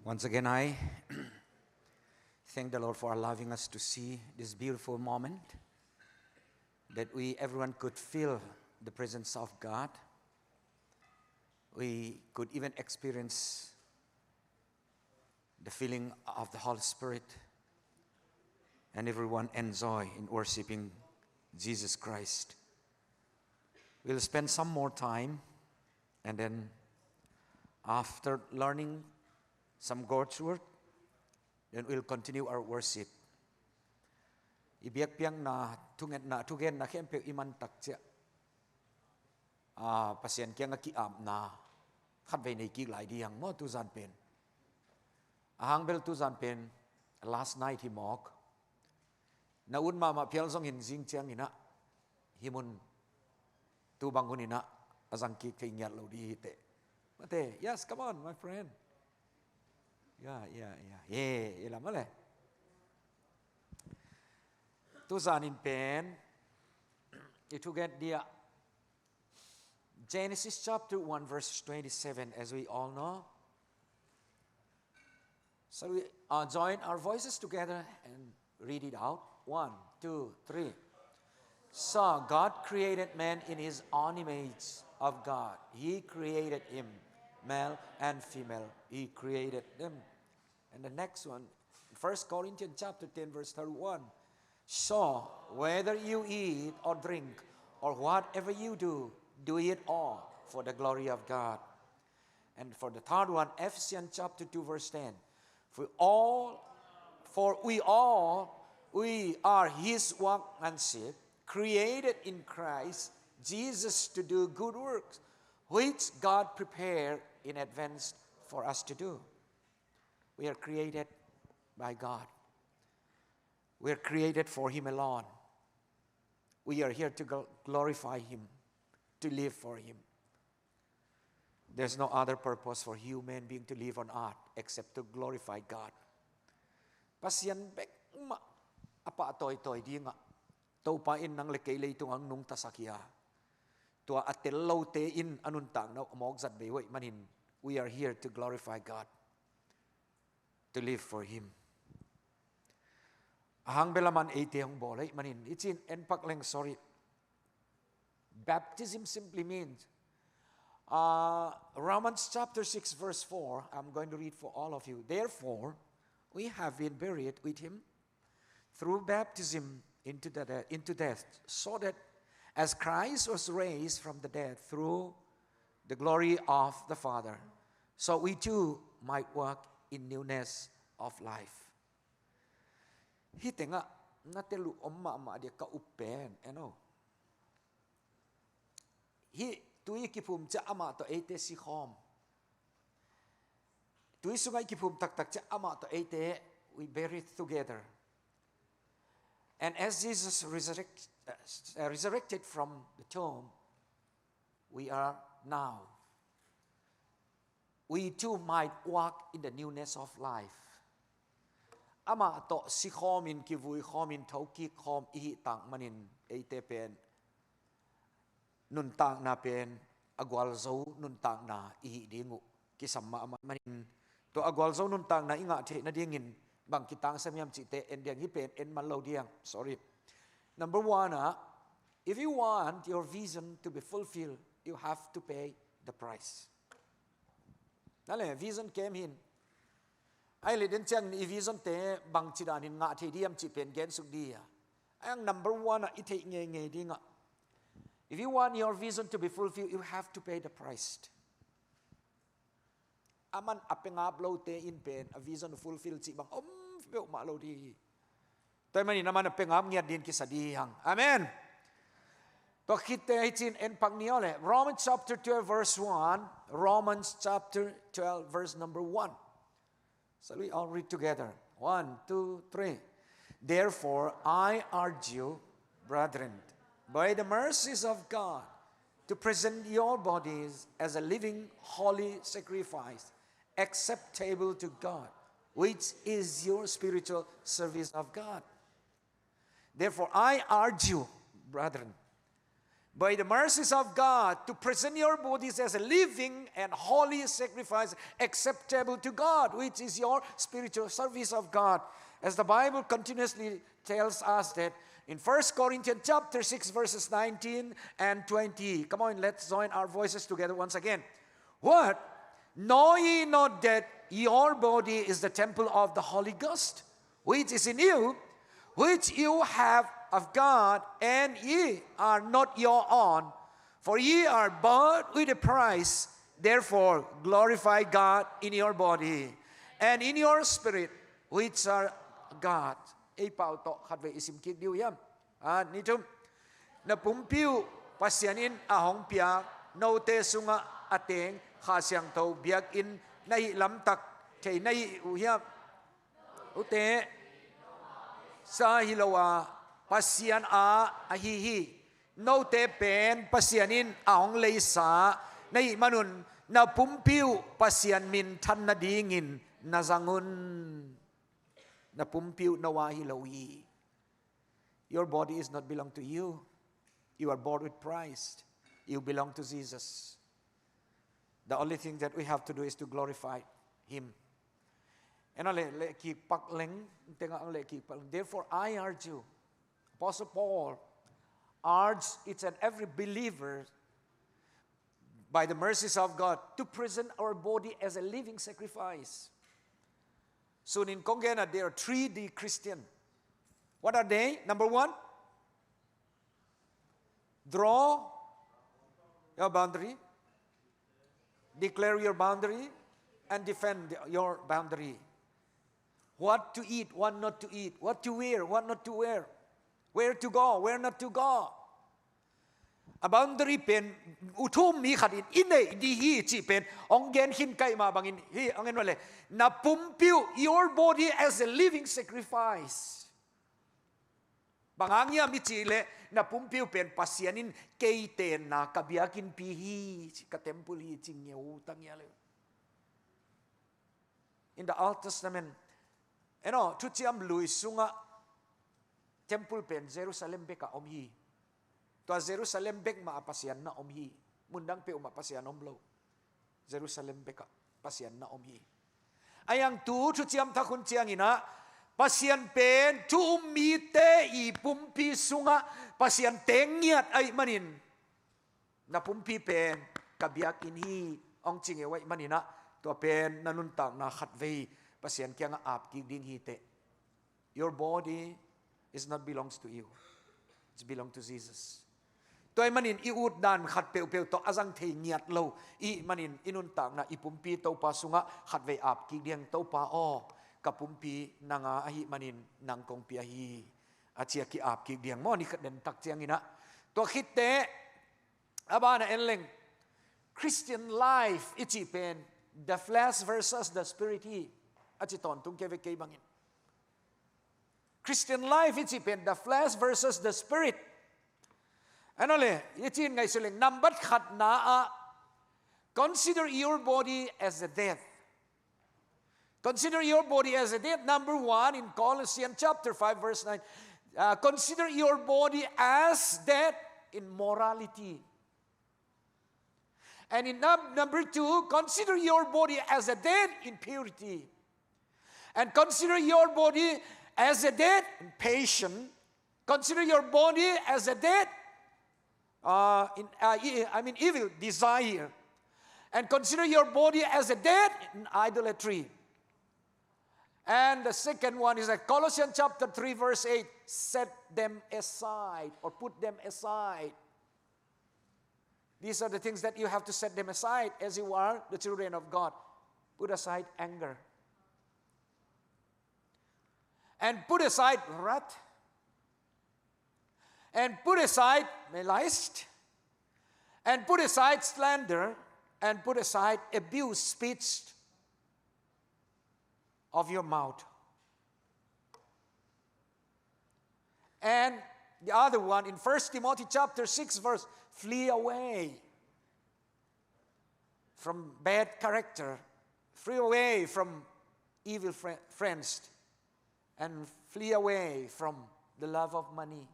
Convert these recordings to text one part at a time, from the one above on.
Once again, I thank the Lord for allowing us to see this beautiful moment, that everyone could feel the presence of God. We could even experience the feeling of the Holy Spirit, and everyone enjoy in worshiping Jesus Christ. We'll spend some more time, and then after learning some God's word, then we'll continue our worship. BIAKPIAK na tugen na kempe iman takja. Pasien kia nga kiam na khat ve nei ki lai diang mo tu zan pen. Ahang bel tu zan pen last night he mok. Na un ma pial song hin jing chiang ina himun tu bangun ina azang ki kai nyat lo di te. Mate, yes, come on, my friend. Yeah, ilam ale. Tu zan in pen. Itu get dia Genesis chapter 1 verse 27, as we all know. So we join our voices together and read it out. 1, 2, 3. So God created man in his own image of God. He created him, male and female. He created them. And the next one, 1 Corinthians chapter 10 verse 31. So whether you eat or drink or whatever you do, do it all for the glory of God. And for the third one, Ephesians chapter 2 verse 10. We are his workmanship, created in Christ Jesus to do good works, which God prepared in advance for us to do. We are created by God. We are created for him alone. We are here to glorify him, to live for him. There's no other purpose for human being to live on earth except to glorify God. Pasyan bek ma apa toy di nga to pa in nang lekay lay tuang nung tasakya. Tua atel te in anuntang na umog zat beway manin. We are here to glorify God, to live for him. Ahang belaman ete hong bolay manin. It's in enpak leng sorry. Baptism simply means Romans chapter 6 verse 4. I'm going to read for all of you. Therefore, we have been buried with him through baptism into death, so that as Christ was raised from the dead through the glory of the Father, so we too might walk in newness of life. Hitenga natelu omma dia ka upen, Hi tui kipum cha ama to ete si khom. Tui sungai kipum tak cha ama to ete, we buried together. And as Jesus resurrected from the tomb, we are now. We too might walk in the newness of life. Ama to si khom in kivui khom in thoki khom ihi tang manin ete pen. Nun tang na pen agwal zo nun tang na ihi dingu kisama manin to agwal zo nun tang na inga the na dingin bang kitang samyam chite en diang hi pen en malo diang. Sorry. Number 1, if you want your vision to be fulfilled, you have to pay the price. Nale vision came in. Ai le den chang ni vision te bang chidanin nga the diam chi pen gen suk dia. Ang number 1 ite nge dinga. If you want your vision to be fulfilled, you have to pay the price. Aman apengap lo te in pen a vision fulfilled si bang fibel ma lo di. Tay mani naman apengap ngiat din kisadihang. Amen. To kite hitin en pagniole. Romans chapter 12 verse 1. Romans chapter 12 verse number 1. So we all read together. 1, 2, 3. Therefore I urge you, brethren, by the mercies of God, to present your bodies as a living, holy sacrifice, acceptable to God, which is your spiritual service of God. Therefore, I urge you, brethren, by the mercies of God, to present your bodies as a living and holy sacrifice acceptable to God, which is your spiritual service of God. As the Bible continuously tells us that in 1 Corinthians chapter 6, verses 19 and 20. Come on, let's join our voices together once again. What? Know ye not that your body is the temple of the Holy Ghost, which is in you, which you have of God, and ye are not your own, for ye are bought with a price. Therefore, glorify God in your body and in your spirit, which are God. Ei pau to khat ve isim kik diu yam. Ni tum na pumpiu pasianin ahong piak no te sunga ateng kha siang to biak in nai lam tak thei nai u hiam ute sa hilowa pasian a hi hi no te pen pasianin ahong leisa nai manun na pumpiu pasian min than na dingin na zangun na pumpiu na wahilawi. Your body is not belong to you. You are bought with price. You belong to Jesus. The only thing that we have to do is to glorify Him. Therefore, I urge you, Apostle Paul urged each and every believer, by the mercies of God, to present our body as a living sacrifice. Soon in Kongena, there are 3D Christian. What are they? Number 1, draw your boundary, declare your boundary, and defend your boundary. What to eat, what not to eat, what to wear, what not to wear, where to go, where not to go. A boundary pen utum mi khatin ine di hi chi pen ong gen hin kai ma bangin hi angen wale na pumpiu your body as a living sacrifice. Bangangya mi chi le na pumpiu pen pasianin keiten na kabiakin pi hi ka temple hi ching yeu tang ya le. In the Old Testament, tuchiam lui sunga temple pen Jerusalem beka om hi. To Jerusalem bek ma pasian na om hi. Mundang pe umapasian om lo. Jerusalem beka pasian na om hi. Ayang tu chiam takun chiang ina pasian pen tu umite I pumpi sunga pasian tengiat ay manin. Na pumpi pen kabiakin hi ong chinge wai manina to pen nanuntang na khatvei pasian kyang ap ki ding hi te. Your body is not belongs to you. It belongs to Jesus. Toy manin iut dan khat peu to azang thei ngiat lo I manin inun tang na ipumpi to pa sunga khat ve ap ki diang to pa o kapumpi nanga ahi manin nang kong pi ahi achia ki ap ki diang mo ni khat den tak chiang ina to khitte abana enleng Christian life ichi pen the flesh versus the spirit hi achi ton tung ke ve ke bangin Christian life ichi pen the flesh versus the spirit. Anole, itin ngay siling number khat na consider your body as a death. Consider your body as a death. Number 1 in Colossians chapter 5 verse 9. Consider your body as death in morality. And in number 2, consider your body as a death in purity. And consider your body as a death in patience. Consider your body as a death evil desire. And consider your body as a dead in idolatry. And the second one is that Colossians chapter 3 verse 8, set them aside or put them aside. These are the things that you have to set them aside as you are the children of God. Put aside anger. And put aside wrath. And put aside malice, and put aside slander, and put aside abuse speech of your mouth. And the other one in 1 Timothy chapter 6 verse, flee away from bad character, flee away from evil friends, and flee away from the love of money.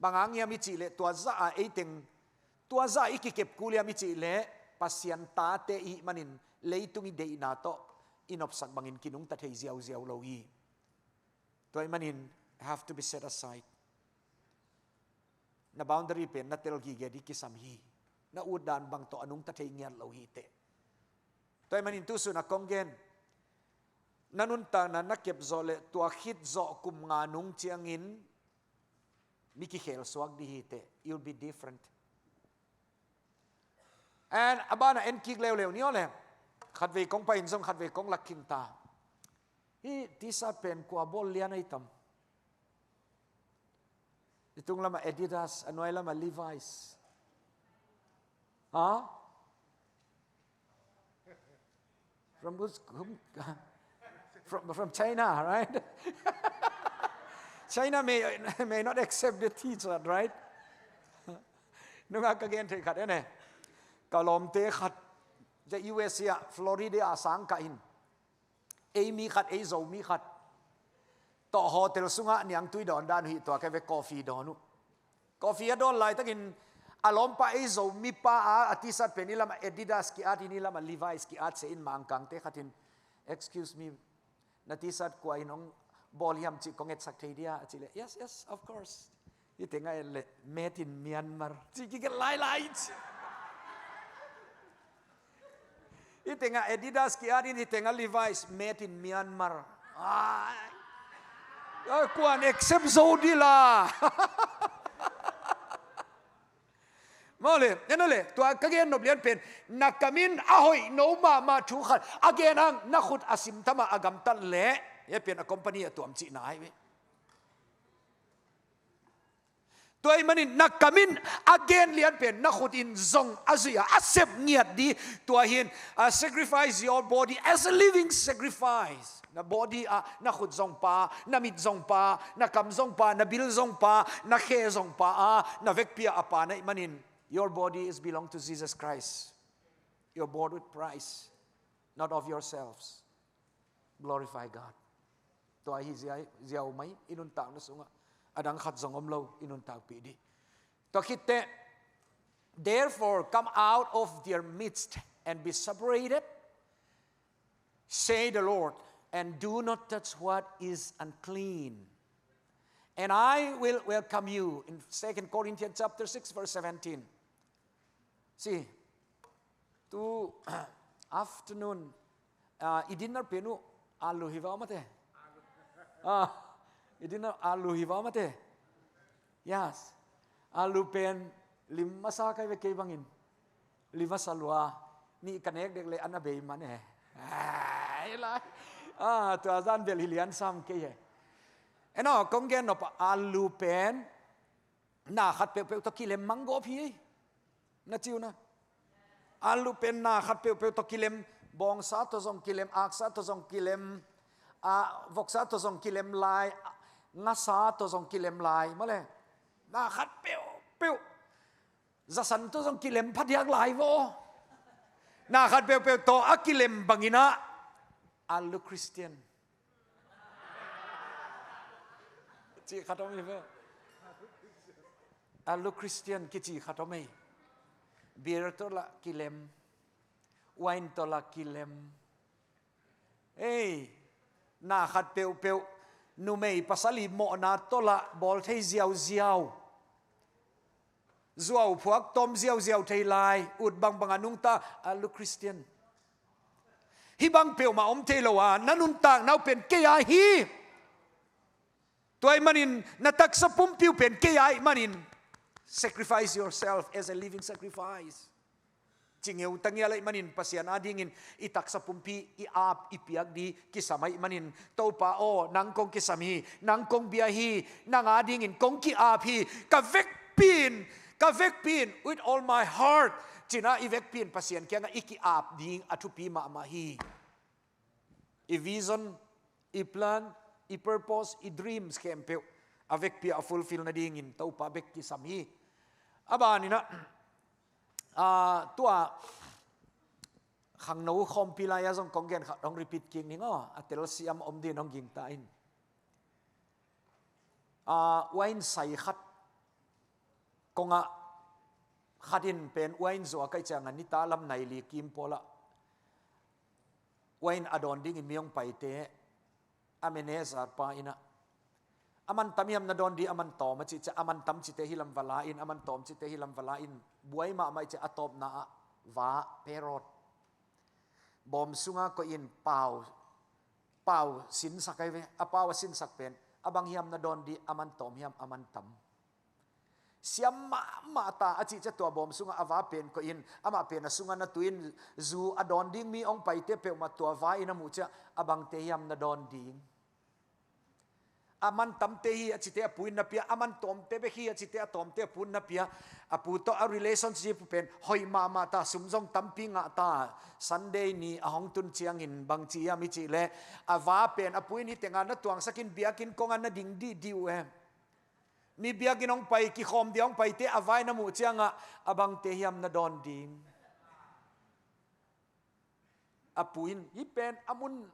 บางอย่างมีจีเล่ตัวจ้าไอเต็งตัวจ้าอีกเก็บกูเลียมีจีเล่ปัสยันตาเตอีมันินเลยตุงอีเดอินาโตอินอบสักบางอินกินุงตัดให้เจียวเจียวโลยีตัวมันิน have to be set aside na boundary pen na tel gi ge di kisamhi na udan bang to anung ta thei ngian lo hi te toy manin tu su na kongen nanun ta na nakep zole tua khit zo kum nga nung chiangin miki khel swag di hi te you'll be different and abana en kik lew lew ni ole khat ve kong pa in song khat ve kong laking ta hi tisa pen kwa bol lian ai tam itong lama Adidas, anuay lama Levi's. Huh? From China, right? China may not accept the t-shirt, right? Nung again te khat ene. Kalom te khat the US ya Florida asang kain. Ei mi khat ei zo mi khat.ต่อโฮเทลสุงะเนียงตุยดอนด้านหิตัวแค่เวกาแฟดอนุกาแฟดอนไลตักินอารมณ์ป้าไอโซมีป้าอาทิสัตเป็นนี่ละมาเอดิดาสกีอาร์นี่ละมาลีไวส์กีอาร์เซอินมังกังเตขัดิน excuse me นาทิสัตกว่าน้องบอลยัมจิกงเอ็ดสักทีเดียจิเล yes yes of course ยี่แต่ไงเลย made in Myanmar จิกิกันไล่ยี่แต่ไงเอดิดาสกีอาร์นี่แต่ไงลีไวส์ made in Myanmarกวนเอ็กเซปโซดีล่ะมาเลยนั่นเลยตัวกเกนนบเลียนเป็นนักกมินอาหอยโนมาชูขัดอเกนังนักขุดอาสิมธรรมอากรรมตันเละยังเป็นคอมพานีตัวมจีนายเว้ตัวไอ้มันนักกมินอเกนเลียนเป็นนักขุดอินซงอาศัยอาเซปเงียดดีตัวหิน sacrifice your body as a living sacrifice na body na khut zong pa na mit zong pa na kam zong pa na bil zong pa na khe zong pa na vek pia apa na manin your body is belong to Jesus Christ you're bought with price not of yourselves glorify God to hi ziau mai inun ta na sunga adang khat zong om lo inun ta pi di to khitte therefore come out of their midst and be separated say the Lord and do not touch what is unclean. And I will welcome you. In 2 Corinthians chapter 6, verse 17. See, to afternoon, idinner penu alu hiva mate. Idinner alu hiva mate. Yes. Alu pen lima sa kay vekay bangin. Lima salwa ni kanek dekle anabay man eh. Ay la.ตัวอาจารย์เบลฮิเลียนซ้ำกี่เอ็นอ๋อกงเกนอปอาลูเป็นน่าขัดเปลวตะกิเลมมังโกพี่น่าจิวนะอาลูเป็นน่าขัดเปลวตะกิเลมบองซาตัวซองกิเลมอักซาตัวซองกิเลมวกซาตัวซองกิเลมลายงาซาตัวซองกิเลมลายมาเลยน่าขัดเปลวจะสันตัวซองกิเลมพัดยักลายวะน่าขัดเปลวตัวอักกิเลมบังอินะAlu Christian. Chị khát không vậy? Alu Christian cái chị khát không vậy? Beer to là kilem, wine to là kilem. Hey, na khát peo numei pasali mo na to là bol thay ziao. Zuaw PUAK tom ziao thay lai ud bang anung ta Alu Christian. Hi bang peo ma om te lowa nanun tang nau pen ke ai hi toy manin natak sa pumpiu pen ke ai manin sacrifice yourself as a living sacrifice chingeu tangia lai manin pasian adingin itak sa pumpi iap ipiak di kisamai manin topa o nangkong kisami nangkong biahi nang adingin kong ki api ka vek pin with all my heart China ivek pin pasien kaya nga iki ap ding atupi maamahi. I vision, I plan, I purpose, I dreams kempeu. Avek pia fulfill na dingin tau pa bek kisami. Aba ni na tua khang no khom pilaya jong konggen dong repeat king ni ngo atel siam om din ong ging tain. Wine sai khat konga khadin pen wain zo kai chang ani ta lam nai li kim pola wain adon ding in miong paite amenezar pa ina aman tamiam na don di aman tom chi cha aman tam chi te hilam vala in aman tom chi te hilam vala in buai ma mai cha atop na va perot bom sunga ko in pau sin sakai ve apaw sin sakpen abang hiam na don di aman tom hiam aman tam siam ma ta achi cha to bom sunga ava pen ko in ama pen na sunga na tuin zu adon ding mi ong pai te pe ma to va ina mu cha abang te hiam na don ding aman tam te hi achi te apuin na pia aman tom te be hi achi te atom te apun na pia apu to a relationship pen hoi ma ta sumjong tampi nga ta Sunday ni ahong tun chiang in bang chi mi chi le ava pen apuin hi tenga na tuang sakin biakin konga na ding di diu mi biakin ong pai ki khom diong pai te avai na mu chianga abang te hiam na don ding apuin hi pen amun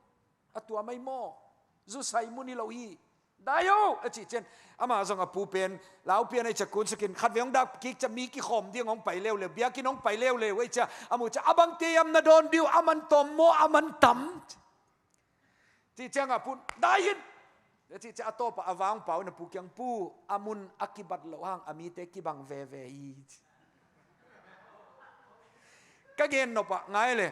atua mai mo zu sai muni lo hi dayo achi chen ama zong apu pen lau pian ai chakun sakin khat veong dak ki chami ki khom diang ong pai lew le biakin ong pai lew le wei cha amu cha abang te hiam na don diu aman tom mo aman tam ti chang apun dayin chi cha atopa awang pau na pukyang pu amun akibat lawang amite kibang ve i kagen no pa ngai le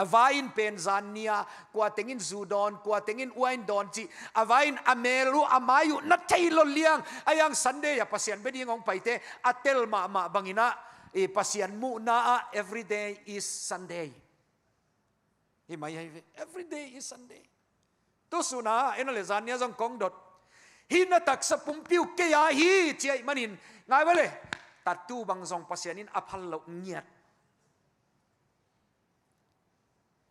avain pen zania kwa tengin zudon kwa tengin uain don chi avain amelu amayu na tailo liang ayang Sunday ya pasian beding ong paite atel ma bangina pasian mu na every day is Sunday every day is Sunday tu suna enole zania jong kong dot hina tak sa pumpiu ke ya hi chiai manin ngai wale tatu bang jong pasianin aphal lo ngiat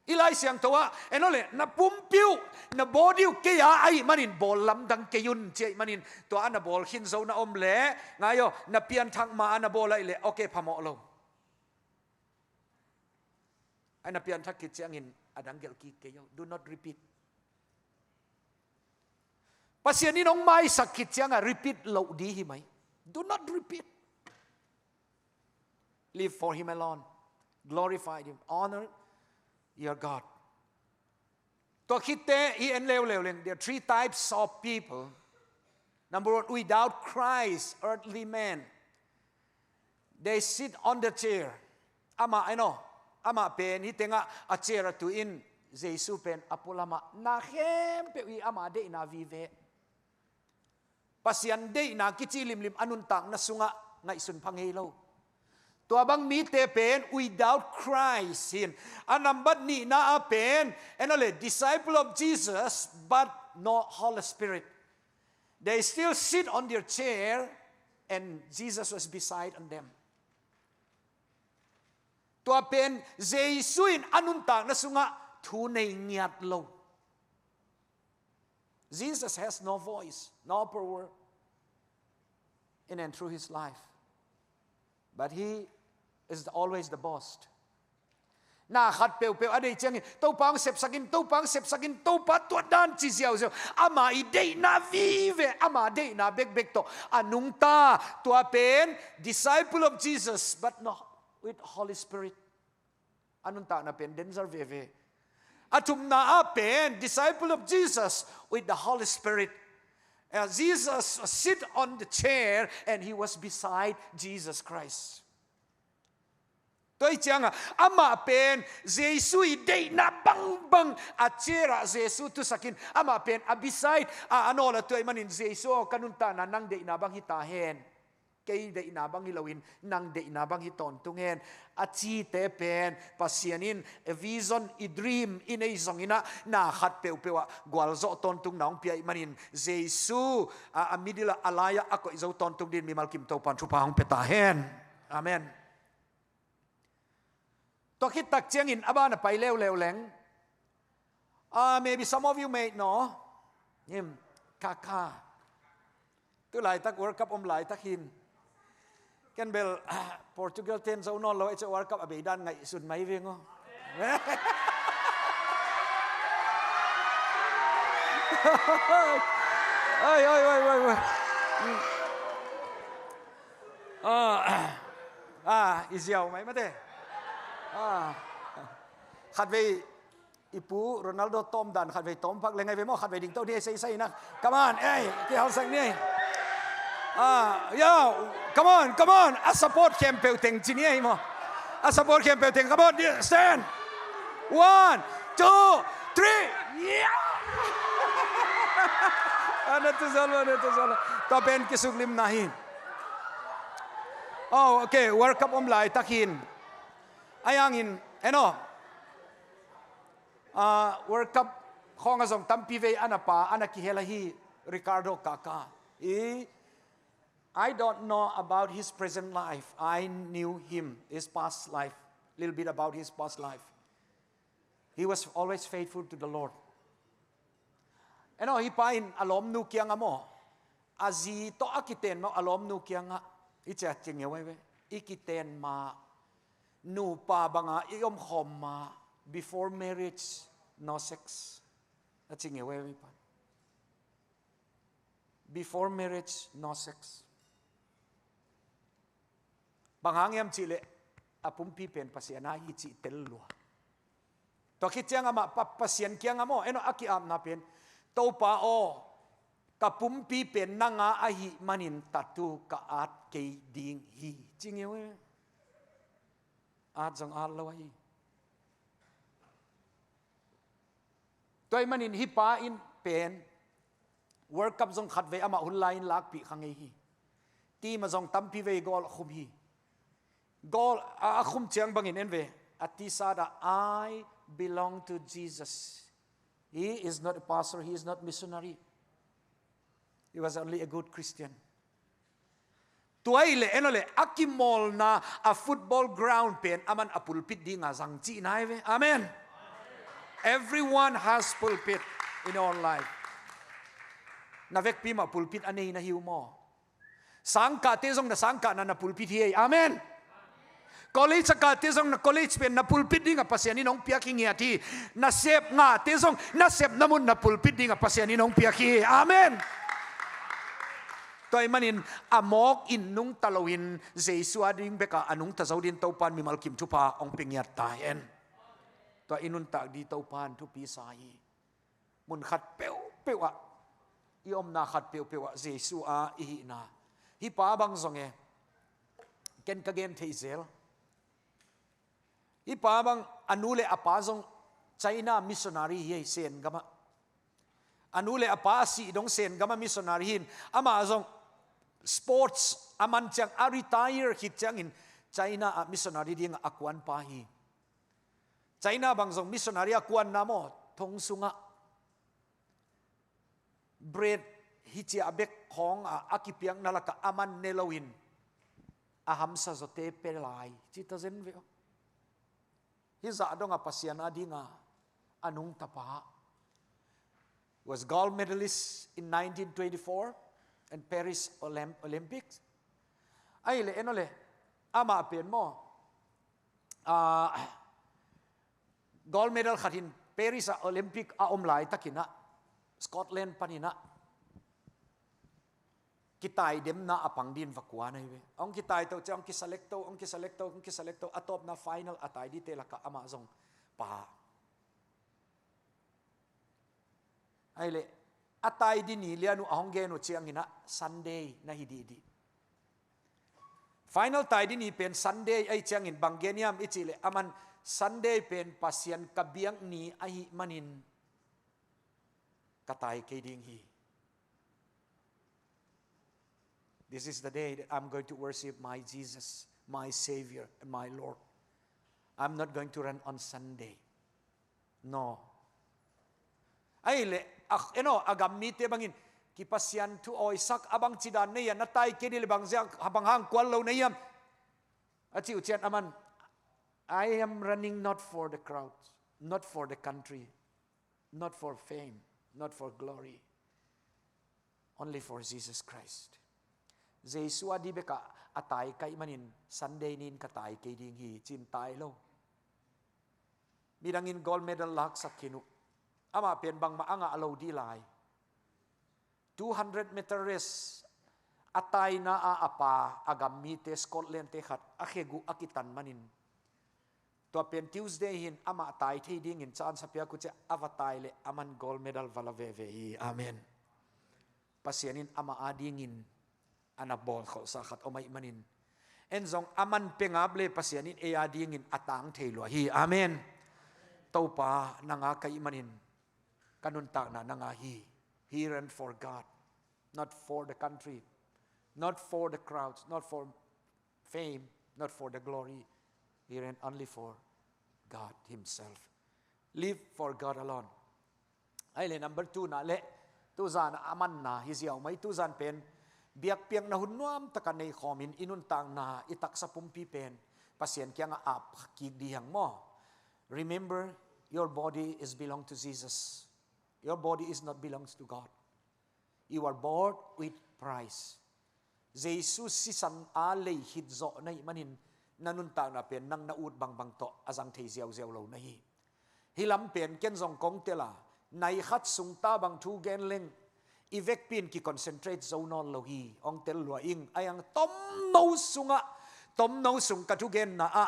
ilai siang towa enole na pumpiu na bodiu ke ya ai manin bol lam dang ke yun chiai manin to ana bol hin zo na om le ngayo na pian thang ma ana bol ai le okay phamo lo ana pian thak ki chiangin adang gel ki ke yo do not repeat pasianin ong mai sakit siang repeat lo di hi mai do not repeat live for him alone glorify him honor your God to khite I en lew leng there are three types of people. Number one, without Christ earthly men they sit on the chair ama ama pen hi tenga a chair to in Jesus pen apulama na hem pe wi ama de na vive pasian de na kichilim lim anun tang na sunga ngai sun phangelo to abang mi te pen without Christ hin anambat ni na a pen enole disciple of Jesus but no Holy Spirit they still sit on their chair and Jesus was beside on them to a pen Jesuin anun tang na sunga thu nei ngiat lo Jesus has no voice no power in and through his life. But he is always the boss. Na khat peu adei chang to pang sep sakin to pa to dan chi siao siao ama I dei na vive ama dei na bek to anung ta to a pen disciple of Jesus but no with Holy Spirit anung ta na pen denzer veve atum na a pen disciple of Jesus with the Holy Spirit. Jesus sit on the chair and he was beside Jesus Christ. Tôi chăng ama pen Jesus day na bang a chair Jesus tu sakin ama pen a beside anola tôi manin Jesus kanunta na nang day na bang hitahen kay day na bang hilawin nang day na bang hiton tungen achi te pen pasianin a vision I dream in a zongina na khat pewa gwalzo ton tung nong pia manin Jesus a midila alaya ako izo ton tung din mi malkim to pan chupang petahen amen to kit tak chiang in aba na pai lew leng maybe some of you may know him kaka tu lai tak World Cup lai tak hin Ken bel Portugal ten zo no lo it's a World Cup abe dan ngai sun mai ve ngo oi Israel mấy mà thế khát về ipu Ronaldo Tom dan khát về Tom Park lên ngay về mò khát về đỉnh tàu đi say na come on cái hào sang này come on a support campaign thing chi này mo a support campaign thing come on stand 1 2 3 yeah Ano to solo to pen kisuglim nahin okay World Cup lai takin ayangin World Cup khong azong tampi ve anapa anakihelahi Ricardo Kaka I don't know about his present life. I knew him, his past life, a little bit about his past life. He was always faithful to the Lord. Hi pain alom nu kiang amo. Azi to akiten mo alom nu kiang icha chingyewe ikiten ma nu pa banga iom khom ma before marriage no sex. Chingyewe pa. Before marriage no sex. Banghangem chile apumpi pen pasiana hi chi tello. To kitchang ama pasien kyang amo aki am na pen to pa o kapumpi pen nanga ahi manin tatu ka at ke ding hi chingewe at jong alawai toy manin hi pa in pen World Cup jong khat ve ama hunlain lak pi khange hi ti ma jong tampi ve gol khum hi gol akhum chiang bangin enve atisada I belong to Jesus. He is not a pastor, he is not missionary. He was only a good Christian. Tuaile enole akimol na a football ground pen aman a pulpit di nga sang chi naive. Amen. Everyone has pulpit in our life. Navek pima pulpit anei na hiu mo. Sangka tezong na sangka na pulpit hi. Amen. College ka tezong na college pen na pulpit di nga pasiani nong piaki ngiati na sep nga tezong na sep namun na pulpit di nga pasiani nong piaki. Amen. Toy manin amok in nung talawin Jesu ading beka anung tazaw din taupan mi malkim tupa ong pingyat tayen. To inun tag di taupan tu pisai. Mun khat pewa iom na khat pewa Jesu a ihi na. Hi pa bang zonge ken kagen hawhzel. Ipa bang anule apa zong China missionary hi sen gama. Anule apa si dong sen gama missionary hin ama zong sports aman chang a retire hit chang in China a missionary ding akwan pa hi. China bang zong missionary akwan namo thong sunga bread hichi abek khong akipiang nalaka aman nelawin aham sa zote pelai chita zen veo. Hiza adong pasian adinga anung tapa was gold medalist in 1924 and Paris Olympics. Ay le enole ama pen mo gold medal khatin Paris Olympic omlai takina Scotland panina kitay dem na apang din vakwa na iwe. Ang kitay to ang kiselekto atop na final atay di tela ka amazong pa. Ay le atay di ni lianu ahong geno chiang ina Sunday na hididi. Final tay di ni pen Sunday ay chiang in banggeniam ichile aman Sunday pen pasien kabiang ni ay manin katay kay ding hi. This is the day that I'm going to worship my Jesus, my Savior, and my Lord. I'm not going to run on Sunday. No. Ay le, agamite bangin, kipasyan tu oisak abang cidan na yan, natay kini libang siya, habang hang kwalaw na yan. At si uchian aman, I am running not for the crowd, not for the country, not for fame, not for glory, only for Jesus Christ. Jesu adi beka atay kay manin Sunday nin katay kay ding hi chin tay lo. Bidangin gold medal lak sa kinu. Ama pen bang maanga alo di lai. 200 meter race atay na apa agam mi te Scotland te khat akhegu akitan manin to pen Tuesday hin ama tai thei ding in chan sapia ku che avatai le aman gold medal vala ve ve hi amen pasianin ama ading in anabol kho sa khat omai manin en zong aman pengable pasianin e ading in atang theilo hi amen topa nanga kai manin kanun ta na nanga hi here and for God, not for the country, not for the crowds, not for fame, not for the glory, here and only for God Himself. Live for God alone. Ay le number 2 na le tu zan aman na hiziaw may tu zan pen biakpiak na hunwam takanay khomin inuntang na itak sa pumpi pen pasien kya nga ap kigdihang mo. Remember, your body is belong to Jesus. Your body is not belongs to God. You are bought with price. Jesus si san alay hitzo na manin nanuntang na pen nang naud bang bang to azang thei ziaw ziaw lo na hi. Hilam pen ken zong kong tela nai khat sung ta bang thu gen leng ivek pin ki concentrate zonol lo hi ong tel lua ing ayang tom no sung ka thu gen na a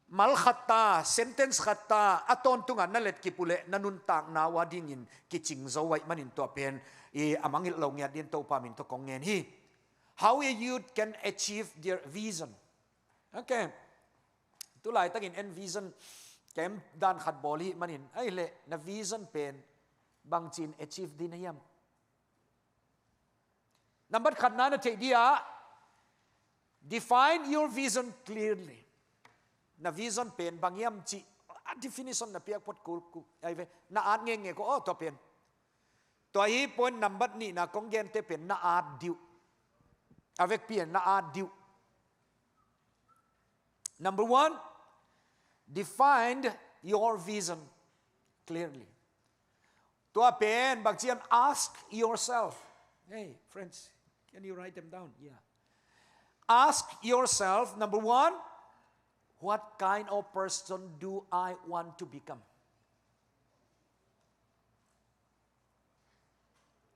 mal khatta sentence khatta aton tunga nalet ki pule nanuntang na wadingin kiching zo wai manin to pen e amangil lo ngia din to pa min to kong ngen hi how a youth can achieve their vision. Okay, tulay tagin en vision kem dan khat boli manin ay le na vision pen bang chin achieve din ayam number khat na te dia define your vision clearly. Na vision pen bangyam chi definition na piak pot ku ai ve na at nge ko to pen to hi point number ni na kong gen te pen na at diu avec pien na at diu. Number 1, define your vision clearly. To a pen bagchian ask yourself, hey friends, can you write them down? Yeah. Ask yourself, number 1, what kind of person do I want to become?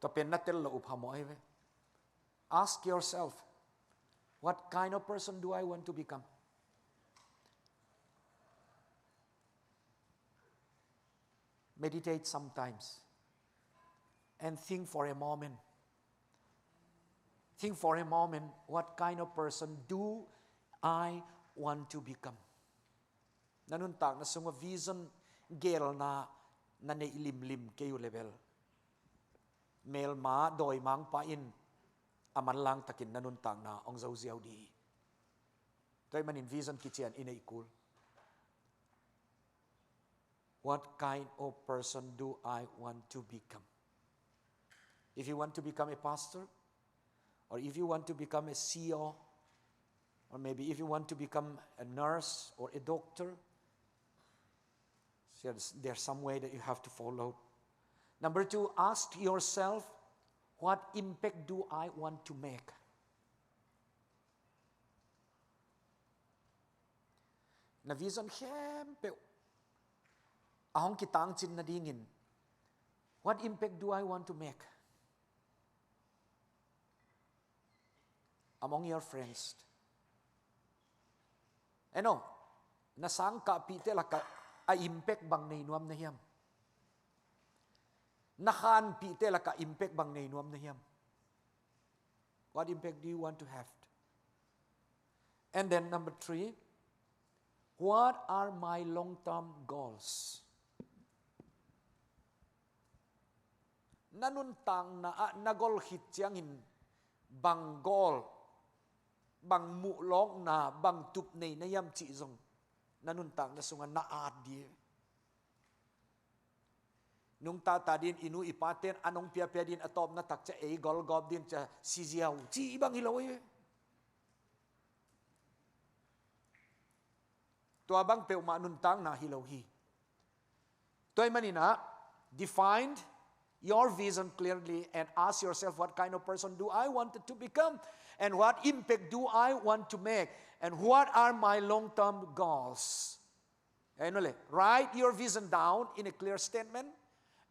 To pen natel lo uphamo ay ve. Ask yourself, what kind of person do I want to become? Meditate sometimes and think for a moment. Think for a moment, what kind of person do I want to become? Nanuntang na sunga vision gel na nailimlim kayo level. Mel ma doy mang pain aman lang takin nanuntang na ong zawziaw di. Toy manin vision kichian inaikul. What kind of person do I want to become? If you want to become a pastor, or if you want to become a CEO, or maybe if you want to become a nurse or a doctor, so there's some way that you have to follow. Number 2, ask yourself, what impact do I want to make? Na vision hempe ahong kitang chin na dingin. What impact do I want to make among your friends? Ano, nasang ka pite laka a impact bang nainuam na hiyam? Nakan pite laka impact bang nainuam na hiyam? What impact do you want to have? And then number 3, what are my long-term goals? Nanuntang na nagol hit in bang gol bang mulong na bang tup nei na yam chi zong nanuntang na sunga na adi nung tata din inu ipaten anong pia din atop na takcha e gol gob din cha siziaw chi ibang hilaw to abang pe manuntang na hilaw hi toy manina defined your vision clearly and ask yourself, what kind of person do I want to become? And what impact do I want to make? And what are my long-term goals? Write your vision down in a clear statement.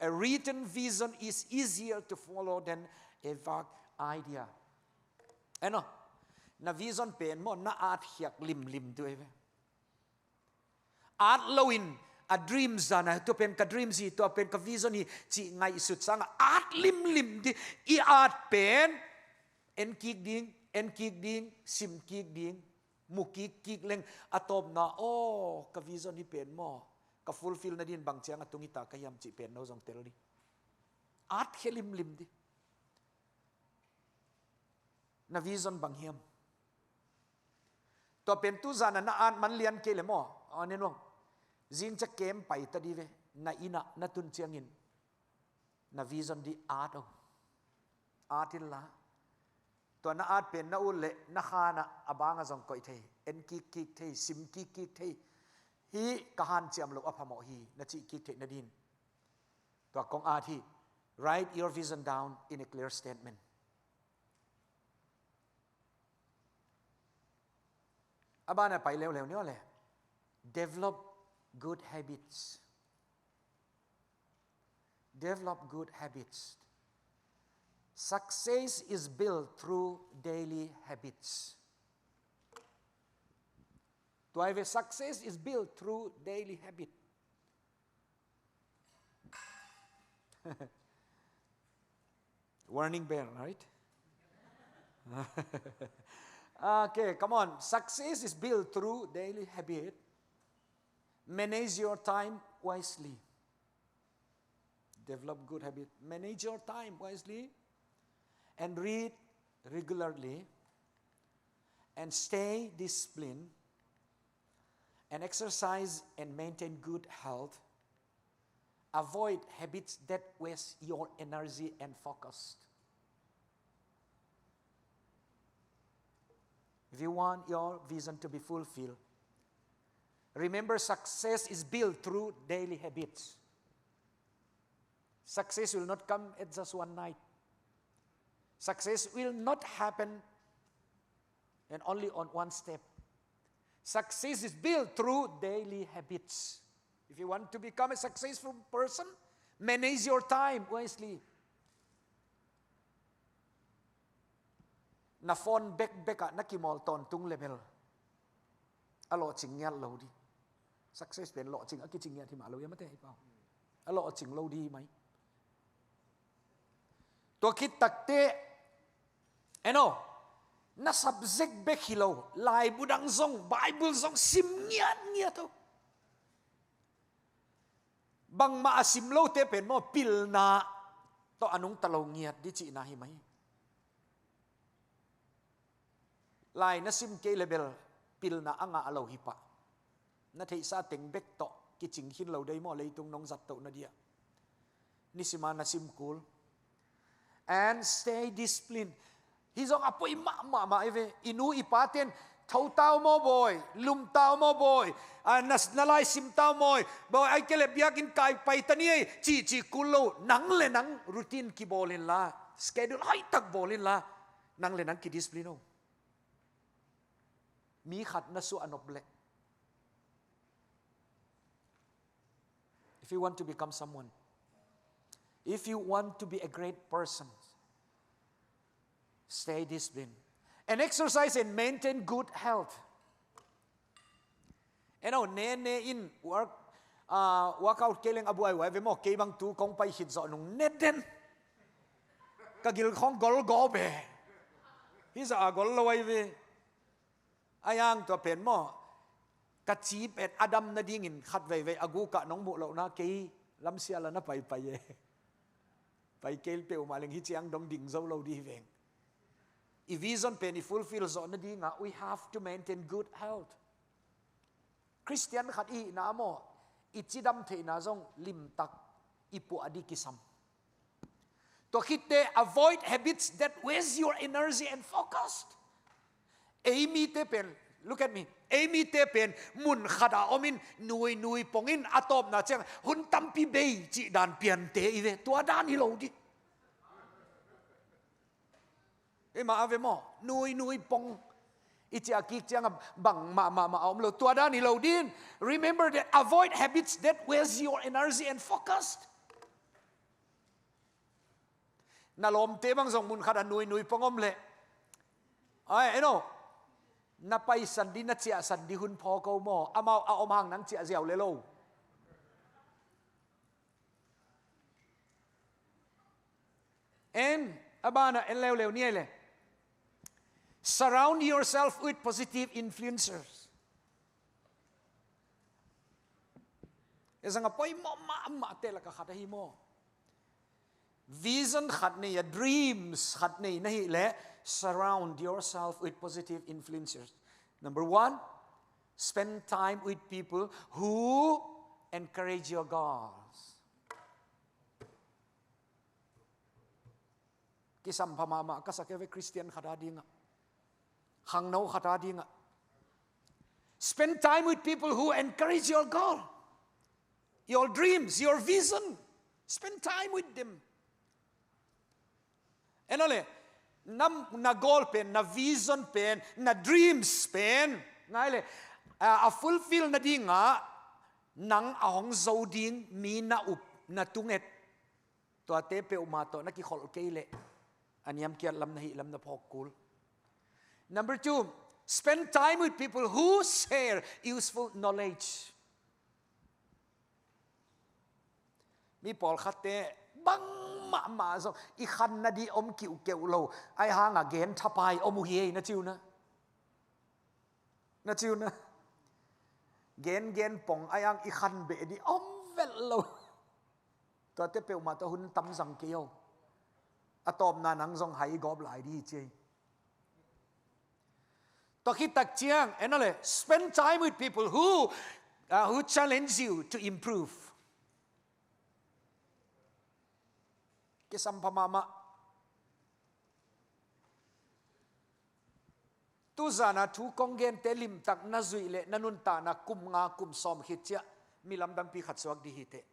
A written vision is easier to follow than a vague idea. ano na vision pen mo na at hiak lim tu eve at lowin a dreams na to pen ka dreams hi to pen ka vision hi chi ngai sut sang at lim di I at pen en kik ding sim kik ding mu kik leng atop na ka vision hi pen mo ka fulfill na din bang chiang atung ita kayam chi pen no jong tel ni at helim lim di na vision bang hiam to pen tu zana na an man lian ke le mo anenong zing cha kem pai ta di ve na ina na tun chiangin na vision di art in la to na art pen na ul le na khana abanga jong koi thei en ki thei sim ki thei hi kahan chiam lo aphamo hi na chi ki thei na din to kong art hi write your vision down in a clear statement abana pai leo ni ole develop good habits. Develop good habits. Success is built through daily habits. To have a success is built through daily habit. Warning bell, right? Okay, come on. Success is built through daily habit. Manage your time wisely. Develop good habit. Manage your time wisely. And read regularly. And stay disciplined. And exercise and maintain good health. Avoid habits that waste your energy and focus. If you want your vision to be fulfilled, remember, success is built through daily habits. Success will not come at just one night. Success will not happen and only on one step. Success is built through daily habits. If you want to become a successful person, manage your time wisely. Na phone beka na kimol ton tung level. Alo ching yan lo di. Success pen lo ching aki ching yan thi ma lo yamate hi pao. Alo ching lo di mai. To kit takte na subject bek hilo lai budang zong Bible zong sim ngiat to. Bang ma asim lo te pen mo pil na to anong talaw ngiat di chi na hi mai. Lai na sim ke level pil na anga alo hipa na thei sa teng bek to ki ching hin lo dei mo leitung nong zat to na dia ni sima na sim cool and stay disciplined hi zong apoi ma eve inu ipaten thau tao mo boy lum tao mo boy nas nalai sim tao mo boy ai kele biakin kai pai tani chi kulo nang le nang routine ki bolin la schedule hai tak bolin la nang le nang ki discipline mi khat na su anoble. If you want to become someone, if you want to be a great person, stay disciplined and exercise and maintain good health. Ne in workout keling abuai wa ve mo ke bang tu kong pai hit zo nung net den kagil khong gol go be hi za gol loi ve ayang to pen mo kachip et adam na dingin khat ve agu ka nong mu lo na ke lam sia la na pai ye pai kel pe umaling hi chiang dong ding zo lo di veng I vision pen I fulfill zo na dinga we have to maintain good health. Christian khat I na mo ichidam the na zong lim tak ipu adi kisam to hitte avoid habits that waste your energy and focus. Amy tepen, look at me. Amy tepen mun khada omin nui pongin atop na chang HUNTE pi bei chi dan pian te ive tua dan hi lo di. Ma ave mo nui pong ichi akik chang bang ma om lo tua dan hi lo din. Remember that avoid habits that waste your energy and focus. Na lom te bang zong mun khada nui pongom le ai no na pai san di na chia san di hun pho ko mo amao a om hang nang chia ziaw le lo and abana en leo ni le surround yourself with positive influencers. Isang apoy mo ma te la ka khata hi mo vision khat nei dreams khat nei nahi le surround yourself with positive influencers. Number 1, spend time with people who encourage your goals. Kisam pamama kasakeve Christian khata dinga hang no khata dinga. Spend time with people who encourage your goal, your dreams, your vision. Spend time with them. Enole na goal pen, na vision pen, na dreams pen. Ngaile a fulfill na dinga nang ahong zoding mi na up na tunget. To ate pe umato na ki khol keile. Anyam kiat lam na hi lam na phokul. Number 2, spend time with people who share useful knowledge. Mi Paul khatte bang ma so I khan na di om kiu keu lo ai hang again thapai om hi na chiu na gen pong ai ang I khan be di om vel lo to te pe ma to hun tam sang keo atom na nang zong hai gob lai di che to khi tak chiang enale spend time with people who challenge you to improve. Kisam pamama tu zana thu kongen telim tak na zui le nanun ta na kum nga kum som hitcha milam dang pi khat swak di hite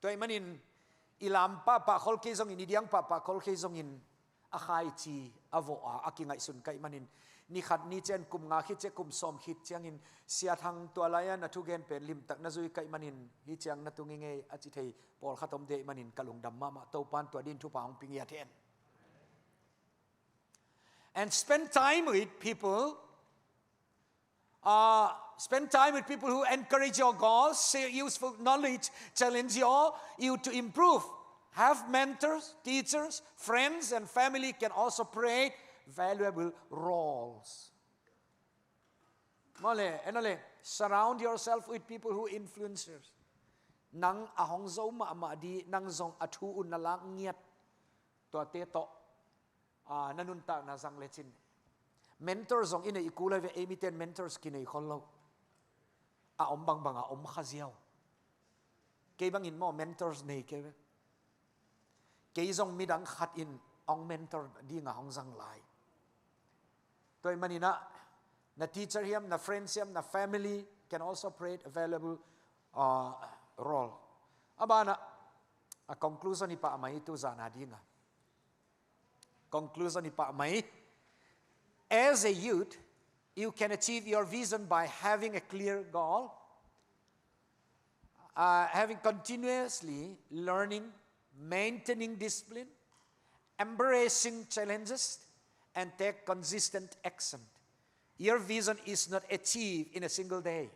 toy manin ilam pa khol ke zong in diang pa khol ke zong in a khai chi avo a akingai sun kai manin ni khat ni chen kum nga khit che kum som khit chang in sia thang to layan na thu gen pen lim tak na zui kai manin hi chang na tungi nge achi thei pol khatom de manin kalungdam ma to pan to din thu paung ping ya then. And spend time with people who encourage your goals, share useful knowledge, challenge you to improve. Have mentors, teachers, friends, and family can also play valuable roles. Mole, enole, surround yourself with people who influencers. Nang ahong zo ma di nang zong athu un na lang ngiat to te to nanunta na sang lechin. Mentors zong ina ikula ve emiten mentors kinai kholo. A om bang bang a om khaziaw. Ke bang in mo mentors nei ke. Ke zong midang khat in ong mentor di nga hong zang lai. Toy manina na teacher him, na friends him, na family can also play a valuable role. Abana a conclusion ni pa mai tu zana dinga. Conclusion ni pa mai. As a youth, you can achieve your vision by having a clear goal, having continuously learning, maintaining discipline, embracing challenges, and take consistent action. Your vision is not achieved in a single day.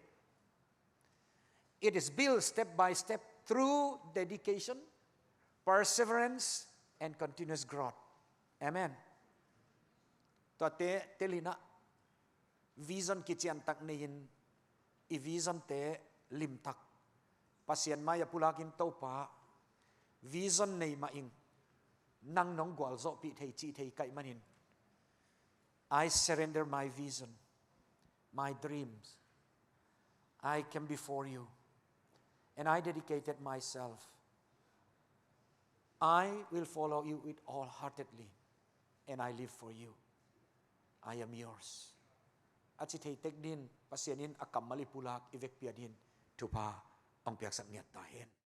It is built step by step through dedication, perseverance, and continuous growth. Amen. To te telina vision kichian tak nein I vision te lim tak pasien maya pulakin to pa vision nei ma ing nang nong gwal zo pi thei chi thei kai manin. I surrender my vision, my dreams. I came before you and I dedicated myself. I will follow you with wholeheartedly and I live for you. I am yours. At si tek din pasienin akam malipulak ivek piadin tupa ang piyak sa niyat tahin.